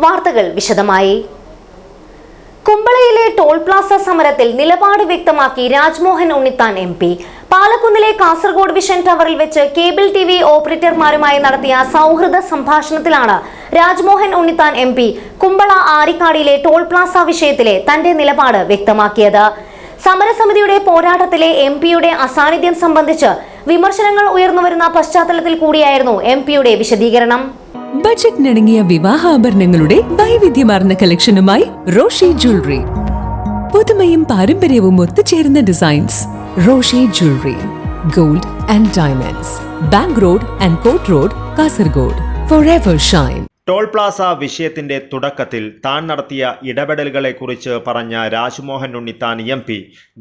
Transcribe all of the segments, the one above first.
വാർത്തകൾ വിശദമായി. കുമ്പളയിലെ toll Plaza സമരത്തിൽ നിലപാട് വ്യക്തമാക്കി രാജ്മോഹൻ ഉണ്ണിത്താൻ MP. പാലക്കുന്നിലെ കാസർഗോഡ് വിഷൻ ടവറിൽ വെച്ച് കേബിൾ TV ഓപ്പറേറ്റർമാരുമായി നടത്തിയ സൗഹൃദ സംഭാഷണത്തിലാണ് രാജ്മോഹൻ ഉണ്ണിത്താൻ MP കുമ്പള ആരിക്കാടിയിലെ ടോൾ പ്ലാസ വിഷയത്തിലെ തന്റെ നിലപാട് വ്യക്തമാക്കിയത്. സമരസമിതിയുടെ പോരാട്ടത്തിലെ MP-യുടെ അസാന്നിധ്യം സംബന്ധിച്ച് വിമർശനങ്ങൾ ഉയർന്നുവരുന്ന പശ്ചാത്തലത്തിൽ കൂടിയായിരുന്നു MP-യുടെ വിശദീകരണം. ബജറ്റിനിണങ്ങിയ വിവാഹാഭരണങ്ങളുടെ വൈവിധ്യമാർന്ന കളക്ഷനുമായി റോഷി ജ്വല്ലറി. പുതുമയും പാരമ്പര്യവും ഒത്തുചേരുന്ന designs. Roshi jewellery, gold and diamonds, bank road and court road, Kasaragod. Forever shine. Toll plaza വിഷയത്തിന്റെ തുടക്കത്തിൽ താൻ നടത്തിയ ഇടപെടലുകളെക്കുറിച്ച് പറഞ്ഞ രാജ്മോഹൻ ഉണ്ണിത്താൻ MP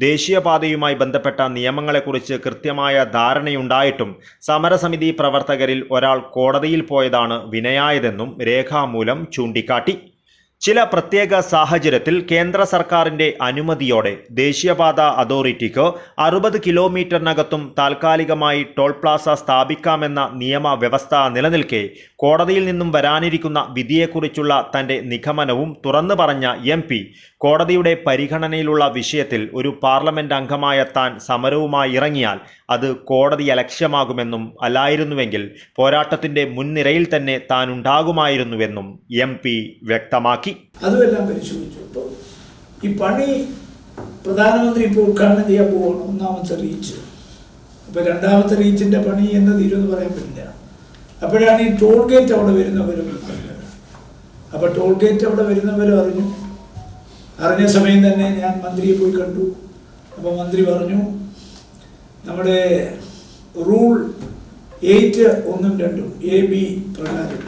ദേശീയപാതയുമായി ബന്ധപ്പെട്ട നിയമങ്ങളെക്കുറിച്ച് കൃത്യമായ ധാരണയുണ്ടായിട്ടും സമരസമിതി പ്രവർത്തകരിൽ ഒരാൾ കോടതിയിൽ പോയതാണ് വിനയായതെന്നും രേഖാമൂലം ചൂണ്ടിക്കാട്ടി. ചില പ്രത്യേക സാഹചര്യത്തിൽ കേന്ദ്ര സർക്കാരിന്റെ അനുമതിയോടെ ദേശീയപാത അതോറിറ്റിക്ക് 60 കിലോമീറ്ററിനകത്തും താൽക്കാലികമായി ടോൾ പ്ലാസ സ്ഥാപിക്കാമെന്ന നിയമവ്യവസ്ഥ നിലനിൽക്കെ കോടതിയിൽ നിന്നും വരാനിരിക്കുന്ന വിധിയെക്കുറിച്ചുള്ള തന്റെ നിഗമനവും തുറന്നു പറഞ്ഞ MP കോടതിയുടെ പരിഗണനയിലുള്ള വിഷയത്തിൽ ഒരു പാർലമെന്റ് അംഗമായ താൻ സമരവുമായി ഇറങ്ങിയാൽ അത് കോടതിയലക്ഷ്യമാകുമെന്നും അല്ലായിരുന്നുവെങ്കിൽ പോരാട്ടത്തിന്റെ മുൻനിരയിൽ തന്നെ താൻ ഉണ്ടാകുമായിരുന്നുവെന്നും MP വ്യക്തമാക്കി. അതുമെല്ലാം പരിശോധിച്ചു. ഇപ്പോൾ ഈ പണി പ്രധാനമന്ത്രി ഇപ്പോൾ ഉദ്ഘാടനം ചെയ്യാൻ പോവാണ്. ഒന്നാമത്തെ റീച്ച്. അപ്പോൾ രണ്ടാമത്തെ റീച്ചിൻ്റെ പണി എന്ന് തീരുമെന്ന് പറയാൻ പറ്റില്ല. അപ്പോഴാണ് ഈ ടോൾ ഗേറ്റ് അവിടെ വരുന്നവരും അറിഞ്ഞത്. അപ്പോൾ ടോൾ ഗേറ്റ് അവിടെ വരുന്നവരും അറിഞ്ഞ സമയം തന്നെ ഞാൻ മന്ത്രിയെ പോയി കണ്ടു. അപ്പോൾ മന്ത്രി പറഞ്ഞു, നമ്മുടെ റൂൾ 8 1 2 AB പ്രകാരം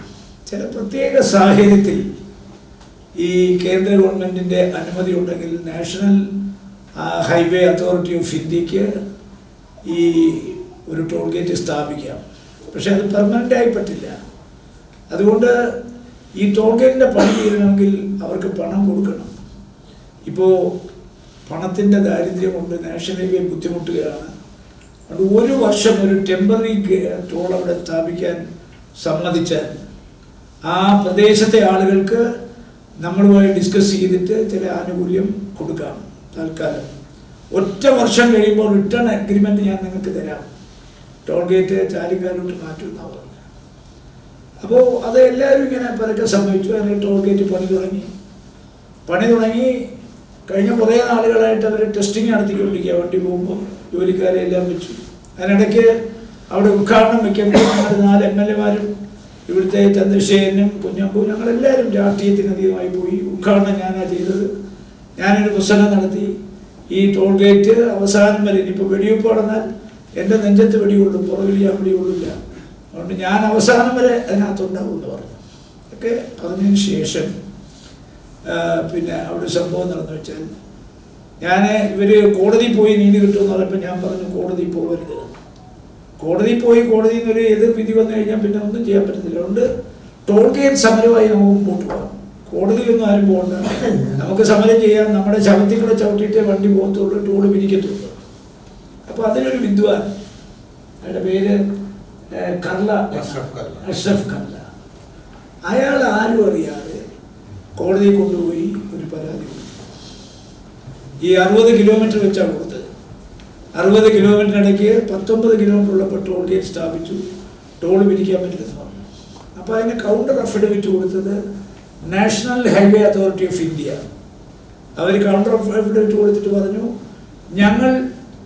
ചില പ്രത്യേക സാഹചര്യത്തിൽ ഈ കേന്ദ്ര ഗവൺമെൻറ്റിൻ്റെ അനുമതി ഉണ്ടെങ്കിൽ നാഷണൽ ഹൈവേ അതോറിറ്റി ഓഫ് ഇന്ത്യക്ക് ഈ ഒരു ടോൾ ഗേറ്റ് സ്ഥാപിക്കാം. പക്ഷെ അത് പെർമനൻ്റായി പറ്റില്ല. അതുകൊണ്ട് ഈ ടോൾ ഗേറ്റിൻ്റെ പണി ചെയ്യണമെങ്കിൽ അവർക്ക് പണം കൊടുക്കണം. ഇപ്പോൾ പണത്തിൻ്റെ ദാരിദ്ര്യം കൊണ്ട് നാഷണൽ ഹൈവേ ബുദ്ധിമുട്ടുകയാണ്. അതുകൊണ്ട് 1 വർഷം ഒരു ടെമ്പററി ടോൾ അവിടെ സ്ഥാപിക്കാൻ സമ്മതിച്ചാൽ ആ പ്രദേശത്തെ ആളുകൾക്ക് നമ്മളുമായി ഡിസ്കസ് ചെയ്തിട്ട് ചില ആനുകൂല്യം കൊടുക്കാം തൽക്കാലം. 1 വർഷം കഴിയുമ്പോൾ റിട്ടേൺ അഗ്രിമെൻറ്റ് ഞാൻ നിങ്ങൾക്ക് തരാം, ടോൾ ഗേറ്റ് ചാലിക്കാലോട്ട് മാറ്റുമെന്നാണ് പറഞ്ഞത്. അപ്പോൾ അത് എല്ലാവരും ഇങ്ങനെ പരക്കെ സമ്മതിച്ചു. അതിന് ടോൾ ഗേറ്റ് പണി തുടങ്ങി കഴിഞ്ഞ കുറേ നാളുകളായിട്ട് അവർ ടെസ്റ്റിങ് നടത്തിക്കൊണ്ടിരിക്കുക. വണ്ടി പോകുമ്പോൾ ജോലിക്കാരെ എല്ലാം വെച്ചു. അതിനിടയ്ക്ക് അവിടെ ഉദ്ഘാടനം വയ്ക്കുമ്പോൾ ഞങ്ങളുടെ 4 MLA-മാരും ഇവിടുത്തെ ചന്ദ്രശേഖരനും കുഞ്ഞമ്പൂ ഞങ്ങളെല്ലാവരും രാഷ്ട്രീയത്തിനധികമായി പോയി. ഉദ്ഘാടനം ഞാനാണ് ചെയ്തത്. ഞാനൊരു പ്രസംഗം നടത്തി. ഈ ടോൾ ഗേറ്റ് അവസാനം വരെ ഇനിയിപ്പോൾ വെടിവെപ്പ് നടന്നാൽ എൻ്റെ നെഞ്ചത്ത് വെടികൊള്ളും, പുറകിൽ ഞാൻ വെടികൊള്ളില്ല. അതുകൊണ്ട് ഞാൻ അവസാനം വരെ അതിനകത്തുണ്ടാവും എന്ന് പറഞ്ഞു. ഒക്കെ പറഞ്ഞതിന് ശേഷം പിന്നെ അവിടെ സംഭവം നടന്നു വെച്ചാൽ ഇവർ കോടതി പോയി നീതി കിട്ടുമെന്ന് പറഞ്ഞപ്പോൾ ഞാൻ പറഞ്ഞു കോടതി പോകരുത്. കോടതിയിൽ നിന്നൊരു എതിർ വിധി വന്നു കഴിഞ്ഞാൽ പിന്നെ ഒന്നും ചെയ്യാൻ പറ്റത്തില്ല. അതുകൊണ്ട് ടോൾ ഗേറ്റ് സമരമായി നമുക്ക് മുമ്പോട്ട് പോകാം. കോടതിയിലൊന്നും ആരും പോകണ്ട, നമുക്ക് സമരം ചെയ്യാം. നമ്മുടെ ശവത്തിൽ കൂടെ ചവിട്ടിയിട്ടേ വണ്ടി പോകത്തുള്ളൂ, ടോള് പിരിക്കത്തുള്ളൂ. അപ്പോൾ അതിനൊരു വിദ്വാൻ, അയാളുടെ പേര് അഷ്റഫ് കർല, അയാൾ ആരും അറിയാതെ കോടതിയിൽ കൊണ്ടുപോയി ഒരു പരാതി കൊടുത്തു. ഈ 60 കിലോമീറ്റർ വെച്ചാണ് കൊടുത്തത്. 60 കിലോമീറ്ററിനിടയ്ക്ക് 19 കിലോമീറ്റർ ഉള്ളപ്പോൾ ടോൾ ഗേറ്റ് സ്ഥാപിച്ചു, ടോൾ പിരിക്കാൻ പറ്റില്ലെന്ന് പറഞ്ഞു. അപ്പോൾ അതിന് കൗണ്ടർ അഫിഡവിറ്റ് കൊടുത്തത് national highway authority of India. അവർ കൗണ്ടർ അഫിഡവിറ്റ് കൊടുത്തിട്ട് പറഞ്ഞു, ഞങ്ങൾ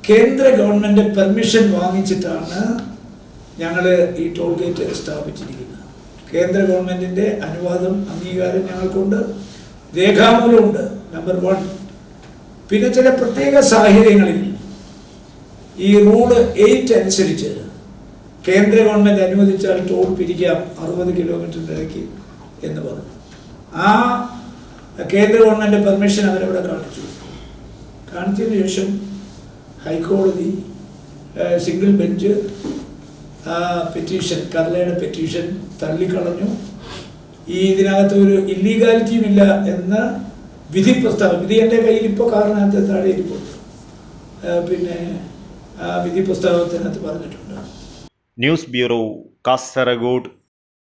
കേന്ദ്ര ഗവൺമെൻറ് പെർമിഷൻ വാങ്ങിച്ചിട്ടാണ് ഞങ്ങൾ ഈ ടോൾ ഗേറ്റ് സ്ഥാപിച്ചിരിക്കുന്നത്. കേന്ദ്ര ഗവൺമെൻറ്റിൻ്റെ അനുവാദം അംഗീകാരം ഞങ്ങൾക്കുണ്ട്, രേഖാമൂലമുണ്ട്. നമ്പർ 1. പിന്നെ ചില പ്രത്യേക സാഹചര്യങ്ങളിൽ ഈ റൂൾ 8 അനുസരിച്ച് കേന്ദ്ര ഗവൺമെൻറ് അനുവദിച്ചാൽ ടോൾ പിരിക്കാം 60 കിലോമീറ്ററിൻ്റെ ഇടയ്ക്ക് എന്ന് പറഞ്ഞു. ആ കേന്ദ്ര ഗവൺമെൻറ് പെർമിഷൻ അവരവിടെ കാണിച്ചതിന് ശേഷം ഹൈക്കോടതി സിംഗിൾ ബെഞ്ച് പെറ്റീഷൻ, കർലയുടെ പെറ്റീഷൻ തള്ളിക്കളഞ്ഞു. ഇതിനകത്ത് ഒരു ഇല്ലീഗാലിറ്റിയും ഇല്ല എന്ന് വിധി എൻ്റെ കയ്യിൽ ഇപ്പോൾ കാരണത്തെ താഴെ ഇരിപ്പുണ്ട്. പിന്നെ വിധി പുസ്തകത്തിനകത്ത് പറഞ്ഞിട്ടുണ്ട്. News bureau, Kasaragod.